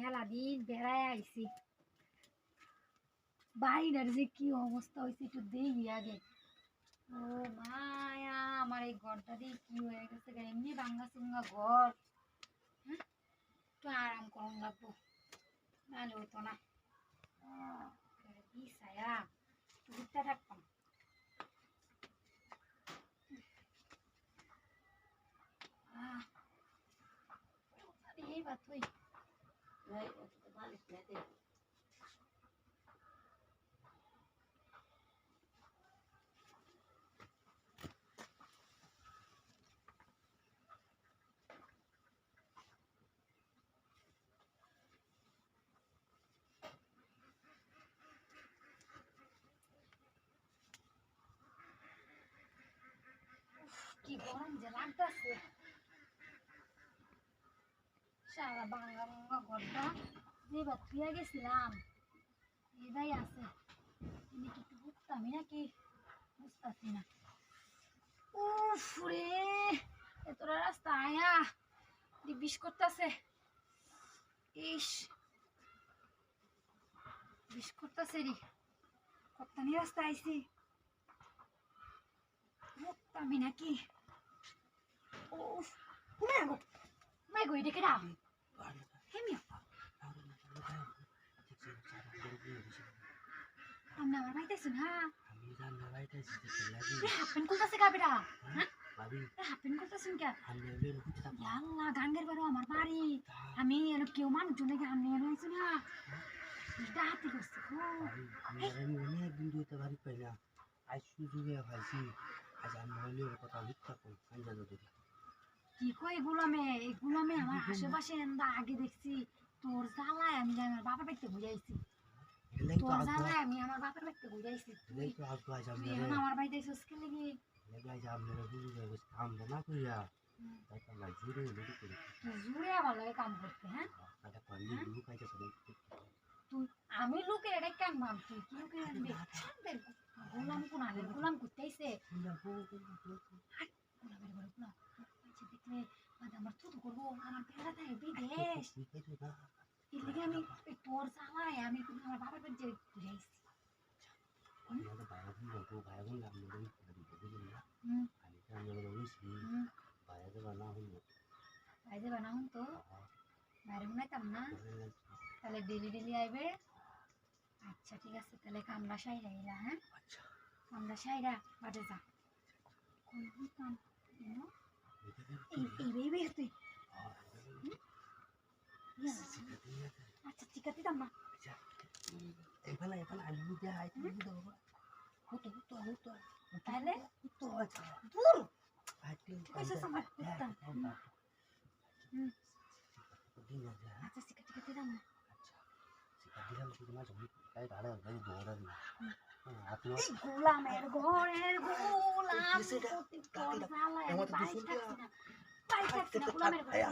হেলা দিন বেড়ায় আইছি বাইরের যে কি অবস্থা হয়েছে একটু দেখি আগে। ও মায়া আমার এই ঘরটা দিয়ে কি হয়ে গেছে এমনি ভাঙ্গা চুঙ্গা ঘর। হ্যাঁ একটু আরাম করুন লাগবো নাহলে হতো না। কি ছায়া ঘুরতে থাকতাম। এই বাত তুই কি গরম যে লাগতেছে। সারা ভাঙ্গা ভাঙ্গা ঘরটা যে বা থুয়ে গেছিলাম এটাই আছে। তুমি কি একটু বুঝতামই নাকি বুঝতেছি না। উফ রে এতটা রাস্তা আয়া বিষ করতেছে। ইস বিষ করতেছে রে কত্তানি রাস্তা আইছি বুঝতামই নাকি। উফ মাগো মাগো এটা কেডা হেমিয়া আমরা আমার বাইতেছি না হাফেন করতেছে গাবিরা। হ্যাঁ হাফেন করতেছেন কে আল্লাহ গাঙ্গের বারো আমার বাড়ি আমি এলো কেউ মানুষজন নাকি আমি এলো হয়েছি না এটা হাতি করছে। অনেকদিন ধরে বাড়ি পাই না আজ সুযোগে ভাইছি আজ আমি কথা লিখতে কি কই এগুলামে আমার আশেপাশে আগে দেখছি তোর জ্বালায় আমি আমার বাবার বাড়িতে বুঝাইছি তোর জ্বালায় আমি আমার বাবার বাড়িতে বুঝাইছি তুই এখন আমার বাড়িতে এসে কে লেগে জুড়ে ভালো লাগে কাম করতে। হ্যাঁ তুই আমি লোকের এটা কেন ভাব তুই কি লোকের আনবি গোলাম কোন আগে গোলাম করতে আইছে গোলামের ঘরে গোলাম দেখলে আমার থুত করবো আমার পেড়া থাকে বিদেশ এর লিগে আমি তোর জ্বালায় আমি কিন্তু আমার বাবার বাড়ি যে ঘুরাইছি। বাইরে বানাহুন তো বাইরে বানাইতাম না তাহলে ডেলি ডেলি আইবে। আচ্ছা ঠিক আছে তাহলে কামলা সাইরা এলা। হ্যাঁ কামলা সাইরা বাড়ে যা কোন কাম এই তুই আচ্ছা ঠিক আছে দিতাম না তাহলে দূর আচ্ছা ঠিক আছে দিতাম না গোলামের ঘরের গোলাম গোলামের